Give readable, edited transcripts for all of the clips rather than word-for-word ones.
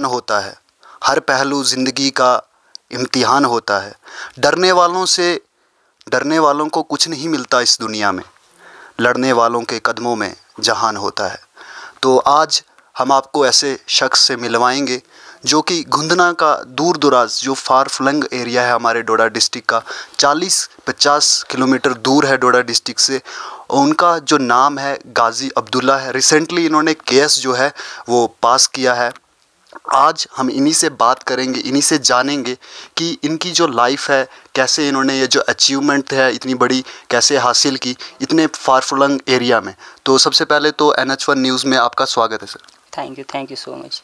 होता है, हर पहलू ज़िंदगी का इम्तिहान होता है। डरने वालों को कुछ नहीं मिलता इस दुनिया में, लड़ने वालों के कदमों में जहान होता है। तो आज हम आपको ऐसे शख्स से मिलवाएंगे जो कि गुंदना का दूर दराज जो फार फ्लंग एरिया है हमारे डोडा डिस्ट्रिक्ट का, 40-50 किलोमीटर दूर है डोडा डिस्ट्रिक्ट से। उनका जो नाम है गाज़ी अब्दुल्ला है। रिसेंटली इन्होंने केस जो है वो पास किया है। आज हम इन्हीं से बात करेंगे, इन्हीं से जानेंगे कि इनकी जो लाइफ है, कैसे इन्होंने ये जो अचीवमेंट है इतनी बड़ी कैसे हासिल की इतने फार फ्लंग एरिया में। तो सबसे पहले तो NH1 न्यूज़ में आपका स्वागत है sir. Thank you so much.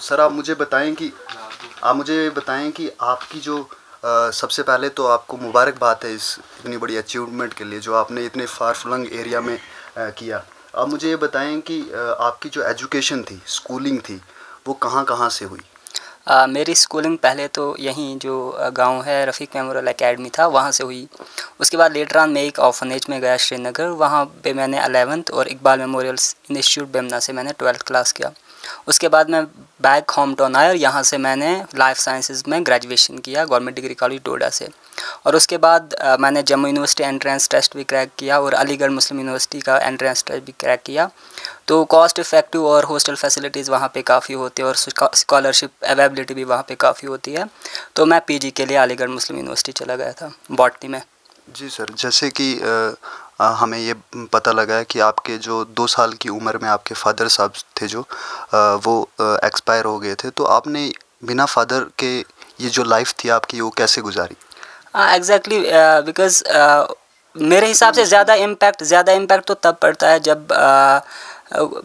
Sir आप मुझे बताएं कि आपकी जो सबसे पहले तो आपको मुबारकबाद है इस इतनी बड़ी अचीवमेंट के लिए जो आपने इतने फार फ्लंग एरिया में किया। आप मुझे ये बताएं कि आपकी जो एजुकेशन थी, स्कूलिंग थी, वो कहाँ से हुई? मेरी स्कूलिंग पहले तो यहीं जो गांव है रफ़ीक मेमोरियल एकेडमी था वहाँ से हुई। उसके बाद लेटर ऑन मैं एक ऑर्फनेज में गया श्रीनगर, वहाँ पे मैंने 11th और इकबाल मेमोरियल इंस्टीट्यूट बेमना से मैंने 12th क्लास किया। उसके बाद मैं बैक होम टाउन आया और यहाँ से मैंने लाइफ साइंसेज में ग्रेजुएशन किया गवर्नमेंट डिग्री कॉलेज डोडा से। और उसके बाद मैंने जम्मू यूनिवर्सिटी एंट्रेंस टेस्ट भी क्रैक किया और अलीगढ़ मुस्लिम यूनिवर्सिटी का एंट्रेंस टेस्ट भी क्रैक किया। तो कॉस्ट इफ़ेक्टिव और हॉस्टल फैसिलिटीज़ वहाँ पे काफ़ी होती है और स्कॉलरशिप अवेलेबिलिटी भी वहाँ पे काफ़ी होती है। तो मैं पीजी के लिए अलीगढ़ मुस्लिम यूनिवर्सिटी चला गया था बॉटनी में। जी सर, जैसे कि हमें ये पता लगा है कि आपके जो 2 साल की उम्र में आपके फादर साहब थे जो वो एक्सपायर हो गए थे। तो आपने बिना फादर के ये जो लाइफ थी आपकी वो कैसे गुजारी? एग्जैक्टली बिकॉज़ मेरे हिसाब से ज़्यादा इम्पैक्ट तो तब पड़ता है जब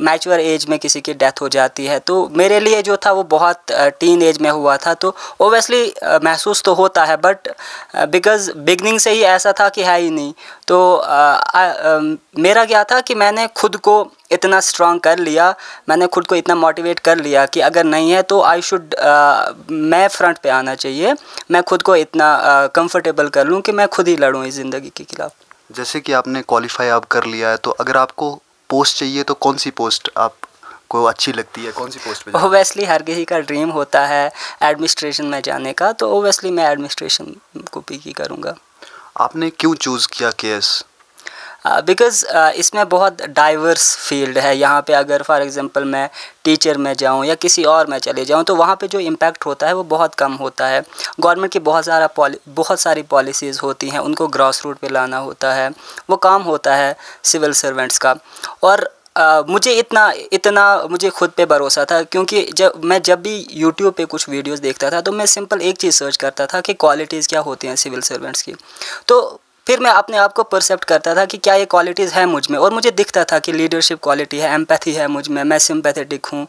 मैच्योर एज में किसी की डेथ हो जाती है। तो मेरे लिए जो था वो बहुत टीन एज में हुआ था, तो ओबियसली महसूस तो होता है, बट बिकॉज़ बिगनिंग से ही ऐसा था कि है ही नहीं। तो मेरा क्या था कि मैंने खुद को इतना स्ट्रॉन्ग कर लिया, मैंने खुद को इतना मोटिवेट कर लिया कि अगर नहीं है तो मैं फ्रंट पे आना चाहिए, मैं खुद को इतना कंफर्टेबल कर लूँ कि मैं खुद ही लड़ूँ इस ज़िंदगी के खिलाफ। जैसे कि आपने क्वालिफाई आप कर लिया है, तो अगर आपको पोस्ट चाहिए तो कौन सी पोस्ट आपको अच्छी लगती है, कौन सी पोस्ट पे? ओबियसली हर किसी का ड्रीम होता है एडमिनिस्ट्रेशन में जाने का, तो ओबियसली मैं एडमिनिस्ट्रेशन को पिक ही करूँगा। आपने क्यों चूज़ किया केएस? बिकॉज़ इसमें बहुत डाइवर्स फील्ड है। यहाँ पे अगर फॉर एग्ज़ाम्पल मैं टीचर में जाऊँ या किसी और में चले जाऊँ तो वहाँ पे जो इम्पैक्ट होता है वो बहुत कम होता है। गवर्नमेंट की बहुत सारी पॉलिसीज़ होती हैं, उनको ग्रॉस रूट पे लाना होता है, वो काम होता है सिविल सर्वेंट्स का। और मुझे इतना मुझे खुद पे भरोसा था, क्योंकि जब भी यूट्यूब पे कुछ वीडियोस देखता था तो मैं सिंपल एक चीज़ सर्च करता था कि क्वालिटीज़ क्या होती हैं सिविल सर्वेंट्स की। तो फिर मैं अपने आप को परसेप्ट करता था कि क्या ये क्वालिटीज़ हैं मुझ में, और मुझे दिखता था कि लीडरशिप क्वालिटी है, एम्पैथी है मुझ में, मैं सिंपैथेटिक हूँ,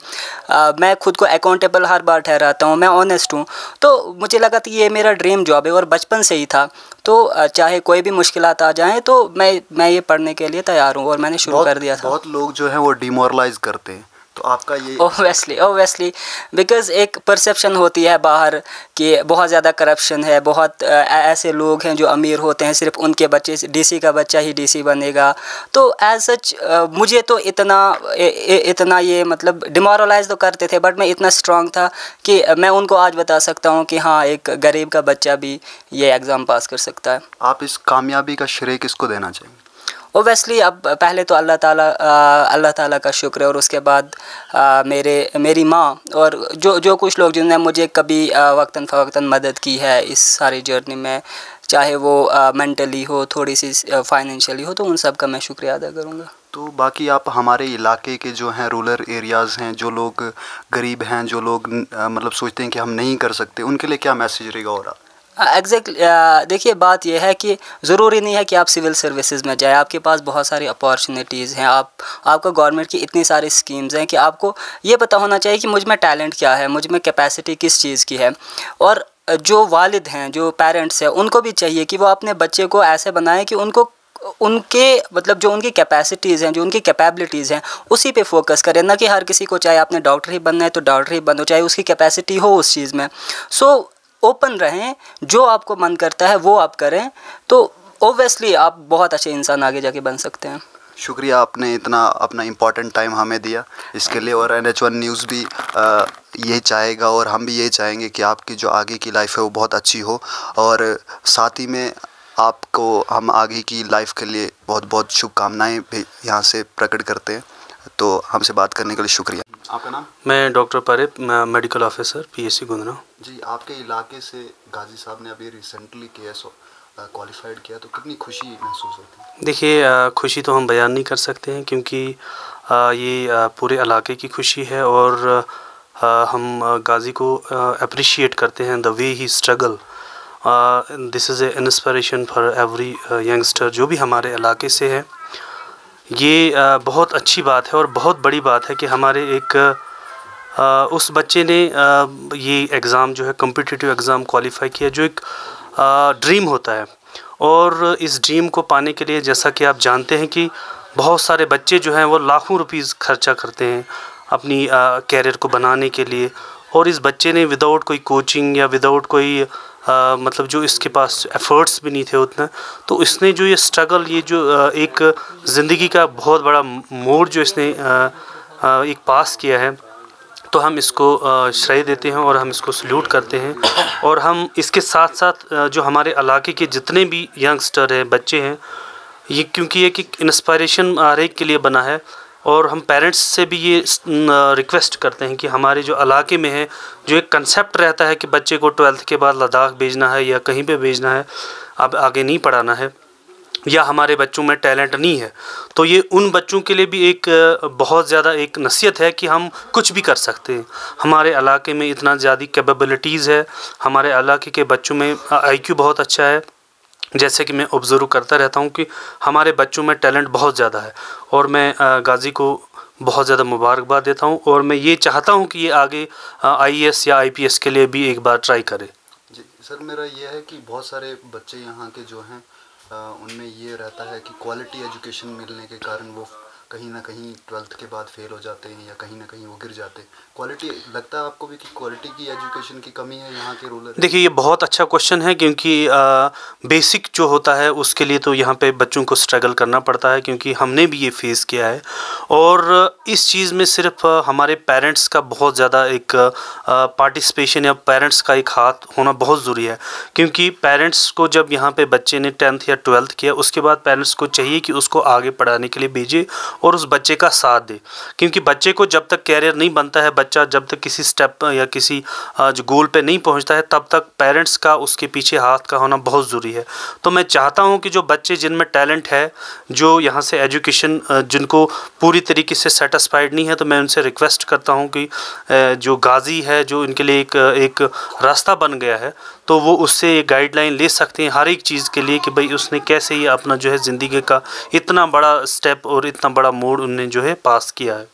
मैं खुद को अकाउंटेबल हर बार ठहराता हूँ, मैं ऑनेस्ट हूँ। तो मुझे लगा कि ये मेरा ड्रीम जॉब है और बचपन से ही था। तो चाहे कोई भी मुश्किलात आ जाएँ तो मैं ये पढ़ने के लिए तैयार हूँ और मैंने शुरू कर दिया था। बहुत लोग जो हैं वो डिमोरलाइज करते हैं, तो आपका ये? ओबियसली बिकॉज़ एक परसेप्शन होती है बाहर कि बहुत ज़्यादा करप्शन है, बहुत ऐसे लोग हैं जो अमीर होते हैं, सिर्फ उनके बच्चे डीसी का बच्चा ही डीसी बनेगा। तो एज सच मुझे तो इतना ये मतलब डिमोरलाइज तो करते थे, बट मैं इतना स्ट्रांग था कि मैं उनको आज बता सकता हूँ कि हाँ, एक गरीब का बच्चा भी ये एग्ज़ाम पास कर सकता है। आप इस कामयाबी का श्रेय किसको देना चाहेंगे? ओबियसली अब पहले तो अल्लाह ताला का शुक्र है, और उसके बाद मेरी माँ और जो कुछ लोग जिन्होंने मुझे कभी वक्तन फ़वक्तन मदद की है इस सारी जर्नी में, चाहे वो मेंटली हो, थोड़ी सी फाइनेंशियली हो, तो उन सब का मैं शुक्रिया अदा करूँगा। तो बाकी आप हमारे इलाके के जो हैं रूरल एरियाज़ हैं, जो लोग गरीब हैं, जो लोग मतलब सोचते हैं कि हम नहीं कर सकते, उनके लिए क्या मैसेज रहेगा? और एग्जैक्टली देखिए, बात यह है कि ज़रूरी नहीं है कि आप सिविल सर्विसेज में जाएं, आपके पास बहुत सारी अपॉर्चुनिटीज़ हैं, आपको गवर्नमेंट की इतनी सारी स्कीम्स हैं कि आपको ये पता होना चाहिए कि मुझ में टैलेंट क्या है, मुझ में कैपेसिटी किस चीज़ की है। और जो वालिद हैं, जो पेरेंट्स हैं, उनको भी चाहिए कि वो अपने बच्चे को ऐसे बनाएं कि उनको उनके मतलब जो उनकी कैपेसिटीज़ हैं, जो उनकी कैपेबिलिटीज़ हैं, उसी पे फोकस करें, ना कि हर किसी को चाहे आपने डॉक्टर ही बनना है तो डॉक्टर ही बनो, चाहे उसकी कैपेसिटी हो उस चीज़ में। सो ओपन रहें, जो आपको मन करता है वो आप करें, तो ओब्वियसली आप बहुत अच्छे इंसान आगे जाके बन सकते हैं। शुक्रिया, आपने इतना अपना इम्पोर्टेंट टाइम हमें दिया इसके लिए। और NH1 न्यूज़ भी ये चाहेगा और हम भी ये चाहेंगे कि आपकी जो आगे की लाइफ है वो बहुत अच्छी हो, और साथ ही में आपको हम आगे की लाइफ के लिए बहुत बहुत शुभकामनाएं भी यहाँ से प्रकट करते हैं। तो हमसे बात करने के लिए शुक्रिया। आपका नाम? मैं डॉक्टर परिप, मेडिकल ऑफिसर PSC गुंदना। जी, आपके इलाके से गाजी साहब ने अभी रिसेंटली KS क्वालिफाइड किया, तो कितनी खुशी महसूस होती है? देखिए, खुशी तो हम बयान नहीं कर सकते हैं, क्योंकि ये पूरे इलाके की खुशी है, और हम गाजी को अप्रिशिएट करते हैं the way he struggle. This is a inspiration for every youngster जो भी हमारे इलाके से है। ये बहुत अच्छी बात है और बहुत बड़ी बात है कि हमारे एक उस बच्चे ने ये एग्ज़ाम जो है कॉम्पिटिटिव एग्ज़ाम क्वालिफाई किया, जो एक ड्रीम होता है। और इस ड्रीम को पाने के लिए, जैसा कि आप जानते हैं कि बहुत सारे बच्चे जो हैं वो लाखों रुपीस खर्चा करते हैं अपनी कैरियर को बनाने के लिए, और इस बच्चे ने विदाउट कोई कोचिंग या विदाउट कोई मतलब जो इसके पास एफ़र्ट्स भी नहीं थे उतना, तो इसने जो ये स्ट्रगल, ये जो एक ज़िंदगी का बहुत बड़ा मोड़ जो इसने एक पास किया है, तो हम इसको श्रेय देते हैं और हम इसको सल्यूट करते हैं। और हम इसके साथ साथ जो हमारे इलाके के जितने भी यंगस्टर हैं, बच्चे हैं, ये क्योंकि ये एक इंस्पायरेशन हर एक के लिए बना है, और हम पेरेंट्स से भी ये रिक्वेस्ट करते हैं कि हमारे जो इलाके में है, जो एक कंसेप्ट रहता है कि बच्चे को 12th के बाद लद्दाख भेजना है या कहीं पे भेजना है, अब आगे नहीं पढ़ाना है, या हमारे बच्चों में टैलेंट नहीं है, तो ये उन बच्चों के लिए भी एक बहुत ज़्यादा एक नसीहत है कि हम कुछ भी कर सकते हैं। हमारे इलाके में इतना ज़्यादा कैपेबिलिटीज़ है, हमारे इलाके के बच्चों में IQ बहुत अच्छा है। जैसे कि मैं ऑब्ज़र्व करता रहता हूँ कि हमारे बच्चों में टैलेंट बहुत ज़्यादा है, और मैं गाजी को बहुत ज़्यादा मुबारकबाद देता हूँ, और मैं ये चाहता हूँ कि ये आगे IAS या IPS के लिए भी एक बार ट्राई करे। जी सर, मेरा ये है कि बहुत सारे बच्चे यहाँ के जो हैं उनमें ये रहता है कि क्वालिटी एजुकेशन मिलने के कारण वो कहीं ना कहीं 12th के बाद फेल हो जाते हैं, या कहीं ना कहीं वो गिर जाते हैं। क्वालिटी, लगता है आपको भी कि क्वालिटी की एजुकेशन की कमी है यहाँ के रूरल? देखिए, ये बहुत अच्छा क्वेश्चन है, क्योंकि बेसिक जो होता है उसके लिए तो यहाँ पे बच्चों को स्ट्रगल करना पड़ता है, क्योंकि हमने भी ये फेस किया है। और इस चीज़ में सिर्फ हमारे पेरेंट्स का बहुत ज़्यादा एक पार्टिसिपेशन या पेरेंट्स का एक हाथ होना बहुत ज़रूरी है, क्योंकि पेरेंट्स को जब यहाँ पे बच्चे ने 10th या 12th किया, उसके बाद पेरेंट्स को चाहिए कि उसको आगे पढ़ाने के लिए भेजे और उस बच्चे का साथ दे, क्योंकि बच्चे को जब तक कैरियर नहीं बनता है, बच्चा जब तक किसी स्टेप या किसी जो गोल पे नहीं पहुंचता है, तब तक पेरेंट्स का उसके पीछे हाथ का होना बहुत ज़रूरी है। तो मैं चाहता हूं कि जो बच्चे जिनमें टैलेंट है, जो यहाँ से एजुकेशन जिनको पूरी तरीके से सेटिस्फाइड नहीं है, तो मैं उनसे रिक्वेस्ट करता हूँ कि जो गाजी है, जो इनके लिए एक रास्ता बन गया है, तो वो उससे गाइडलाइन ले सकते हैं हर एक चीज़ के लिए कि भाई उसने कैसे ये अपना जो है ज़िंदगी का इतना बड़ा स्टेप और इतना बड़ा मोड़ उनने जो है पास किया है।